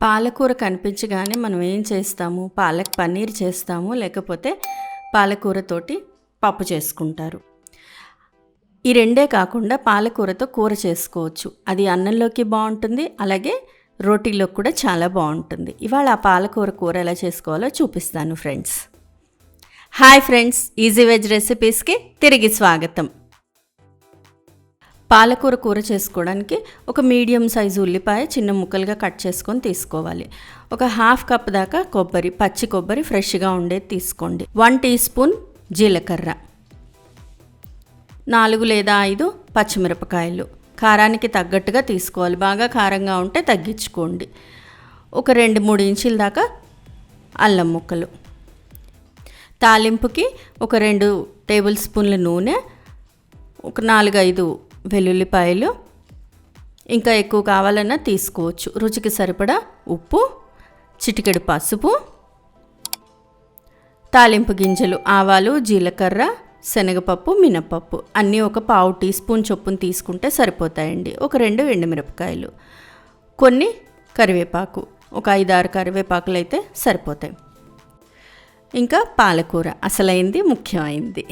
పాలకూర కనిపించగానే మనం ఏం చేస్తాము? పాలక్ పన్నీర్ చేస్తాము, లేకపోతే పాలకూరతోటి పప్పు చేసుకుంటారు. ఈ రెండే కాకుండా పాలకూరతో కూర చేసుకోవచ్చు. అది అన్నంలోకి బాగుంటుంది, అలాగే రోటీలోకి కూడా చాలా బాగుంటుంది. ఇవాళ ఆ పాలకూర కూర ఎలా చేసుకోవాలో చూపిస్తాను friends. Hi friends, easy veg రెసిపీస్కి తిరిగి స్వాగతం. పాలకూర కూర చేసుకోవడానికి ఒక మీడియం సైజు ఉల్లిపాయ చిన్న ముక్కలుగా కట్ చేసుకొని తీసుకోవాలి. ఒక హాఫ్ కప్ దాకా పచ్చి కొబ్బరి ఫ్రెష్గా ఉండేది తీసుకోండి. 1 టీ స్పూన్ జీలకర్ర, 4 లేదా 5 పచ్చిమిరపకాయలు, కారానికి తగ్గట్టుగా తీసుకోవాలి. బాగా కారంగా ఉంటే తగ్గించుకోండి. ఒక 2-3 ఇంచుల దాకా అల్లం ముక్కలు. తాలింపుకి ఒక 2 టేబుల్ స్పూన్ల నూనె, ఒక 4-5 వెల్లుల్లిపాయలు, ఇంకా ఎక్కువ కావాలన్నా తీసుకోవచ్చు. రుచికి సరిపడా ఉప్పు, చిటికెడు పసుపు, తాలింపు గింజలు ఆవాలు, జీలకర్ర, శనగపప్పు, మినపప్పు అన్నీ ఒక 1/2 టీ స్పూన్ చొప్పున తీసుకుంటే సరిపోతాయండి. ఒక 2 ఎండుమిరపకాయలు, కొన్ని కరివేపాకు, ఒక 5-6 కరివేపాకులు అయితే సరిపోతాయి. ఇంకా పాలకూర అసలైంది, ముఖ్యమైంది.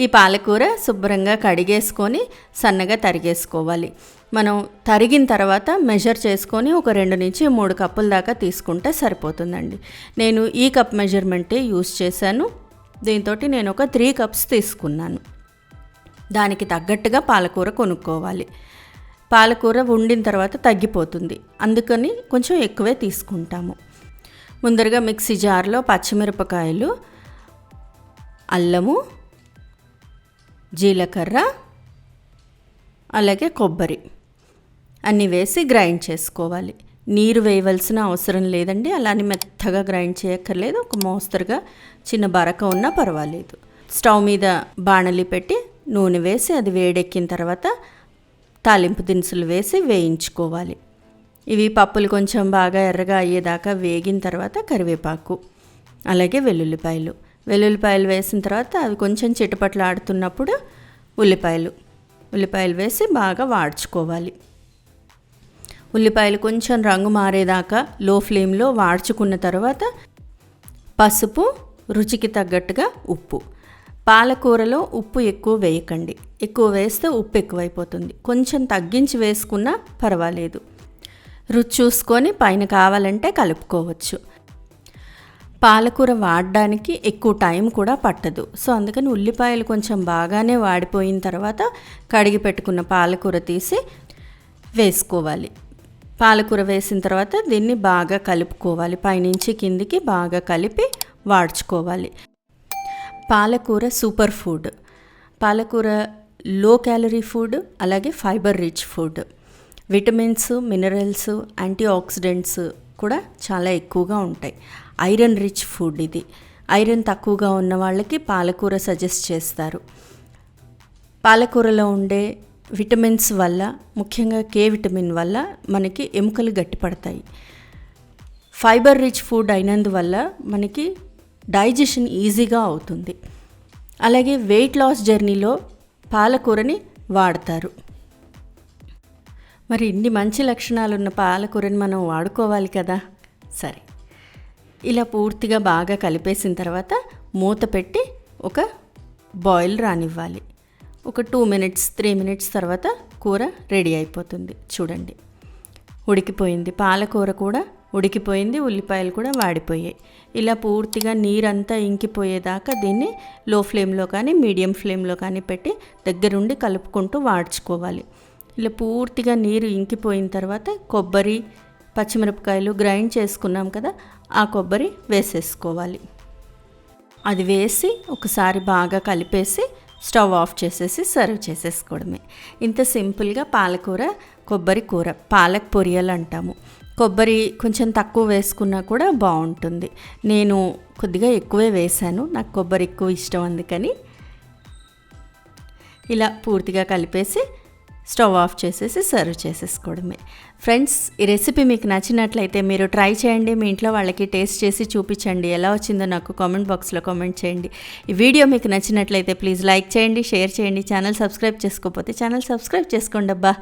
ఈ పాలకూర శుభ్రంగా కడిగేసుకొని సన్నగా తరిగేసుకోవాలి. మనం తరిగిన తర్వాత మెజర్ చేసుకొని ఒక 2-3 కప్పుల దాకా తీసుకుంటే సరిపోతుందండి. నేను ఈ కప్ మెజర్మెంటే యూస్ చేశాను. దీంతో నేను ఒక 3 కప్స్ తీసుకున్నాను. దానికి తగ్గట్టుగా పాలకూర కొనుక్కోవాలి. పాలకూర వండిన తర్వాత తగ్గిపోతుంది, అందుకని కొంచెం ఎక్కువే తీసుకుంటాము. ముందరగా మిక్సీ జార్లో పచ్చిమిరపకాయలు, అల్లము, జీలకర్ర, అలాగే కొబ్బరి అన్నీ వేసి గ్రైండ్ చేసుకోవాలి. నీరు వేయవలసిన అవసరం లేదండి, అలానే మెత్తగా గ్రైండ్ చేయక్కర్లేదు. ఒక మోస్తరుగా చిన్న బరక ఉన్నా పర్వాలేదు. స్టవ్ మీద బాణలి పెట్టి నూనె వేసి అది వేడెక్కిన తర్వాత తాలింపు దినుసులు వేసి వేయించుకోవాలి. ఇవి పప్పులు కొంచెం బాగా ఎర్రగా అయ్యేదాకా వేగిన తర్వాత కరివేపాకు, అలాగే వెల్లుల్లిపాయలు వేసిన తర్వాత అవి కొంచెం చిటపట్లు ఆడుతున్నప్పుడు ఉల్లిపాయలు వేసి బాగా వాడ్చుకోవాలి. ఉల్లిపాయలు కొంచెం రంగు మారేదాకా లో ఫ్లేమ్లో వాడ్చుకున్న తర్వాత పసుపు, రుచికి తగ్గట్టుగా ఉప్పు. పాలకూరలో ఉప్పు ఎక్కువ వేయకండి, ఎక్కువ వేస్తే ఉప్పు ఎక్కువైపోతుంది. కొంచెం తగ్గించి వేసుకున్నా పర్వాలేదు. రుచి చూసుకొని పైన కావాలంటే కలుపుకోవచ్చు. పాలకూర వాడడానికి ఎక్కువ టైం కూడా పట్టదు. సో అందుకని ఉల్లిపాయలు కొంచెం బాగానే వాడిపోయిన తర్వాత కడిగి పెట్టుకున్న పాలకూర తీసి వేసుకోవాలి. పాలకూర వేసిన తర్వాత దీన్ని బాగా కలుపుకోవాలి. పైనుంచి కిందికి బాగా కలిపి వాడ్చుకోవాలి. పాలకూర సూపర్ ఫుడ్. పాలకూర లో క్యాలరీ ఫుడ్, అలాగే fibre rich food. Vitamins, minerals, antioxidants కూడా చాలా ఎక్కువగా ఉంటాయి. ఐరన్ రిచ్ ఫుడ్ ఇది. ఐరన్ తక్కువగా ఉన్న వాళ్ళకి పాలకూర సజెస్ట్ చేస్తారు. పాలకూరలో ఉండే విటమిన్స్ వల్ల, ముఖ్యంగా కే విటమిన్ వల్ల మనకి ఎముకలు గట్టిపడతాయి. ఫైబర్ రిచ్ ఫుడ్ అయినందువల్ల మనకి డైజెషన్ ఈజీగా అవుతుంది. అలాగే వెయిట్ లాస్ జర్నీలో పాలకూరని వాడతారు. మరి ఇన్ని మంచి లక్షణాలున్న పాలకూరని మనం వాడుకోవాలి కదా. సరే, ఇలా పూర్తిగా బాగా కలిపేసిన తర్వాత మూత పెట్టి ఒక బాయిల్ రానివ్వాలి. ఒక 2-3 మినిట్స్ తర్వాత కూర రెడీ అయిపోతుంది. చూడండి, ఉడికిపోయింది. పాలకూర కూడా ఉడికిపోయింది, ఉల్లిపాయలు కూడా వాడిపోయాయి. ఇలా పూర్తిగా నీరంతా ఇంకిపోయేదాకా దీన్ని లో ఫ్లేమ్లో కానీ మీడియం ఫ్లేమ్లో కానీ పెట్టి దగ్గరుండి కలుపుకుంటూ వాడ్చుకోవాలి. ఇలా పూర్తిగా నీరు ఇంకిపోయిన తర్వాత కొబ్బరి, పచ్చిమిరపకాయలు గ్రైండ్ చేసుకున్నాం కదా, ఆ కొబ్బరి వేసేసుకోవాలి. అది వేసి ఒకసారి బాగా కలిపేసి స్టవ్ ఆఫ్ చేసేసి సర్వ్ చేసేసుకోవడమే. ఇంత సింపుల్గా పాలకూర కొబ్బరి కూర, పాలక్ పొరియలు అంటాము. కొబ్బరి కొంచెం తక్కువ వేసుకున్నా కూడా బాగుంటుంది. నేను కొద్దిగా ఎక్కువే వేశాను, నాకు కొబ్బరి ఎక్కువ ఇష్టం, అందుకని ఇలా పూర్తిగా కలిపేసి స్టవ్ ఆఫ్ చేసేసి సర్వ్ చేసేసుకోవడమే. ఫ్రెండ్స్, ఈ రెసిపీ మీకు నచ్చినట్లయితే మీరు ట్రై చేయండి. మీ ఇంట్లో వాళ్ళకి టేస్ట్ చేసి చూపించండి. ఎలా వచ్చిందో నాకు కామెంట్ బాక్స్లో కామెంట్ చేయండి. ఈ వీడియో మీకు నచ్చినట్లయితే ప్లీజ్ లైక్ చేయండి, షేర్ చేయండి. ఛానల్ సబ్స్క్రైబ్ చేసుకోకపోతే ఛానల్ సబ్స్క్రైబ్ చేసుకోండి అబ్బా.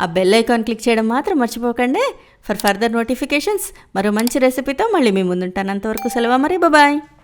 ఆ బెల్ ఐకాన్ క్లిక్ చేయడం మాత్రం మర్చిపోకండి. ఫర్ ఫర్దర్ నోటిఫికేషన్స్ మరో మంచి రెసిపీతో మళ్ళీ మీ ముందుంటాను. అంతవరకు సెలవు మరి, బాయ్.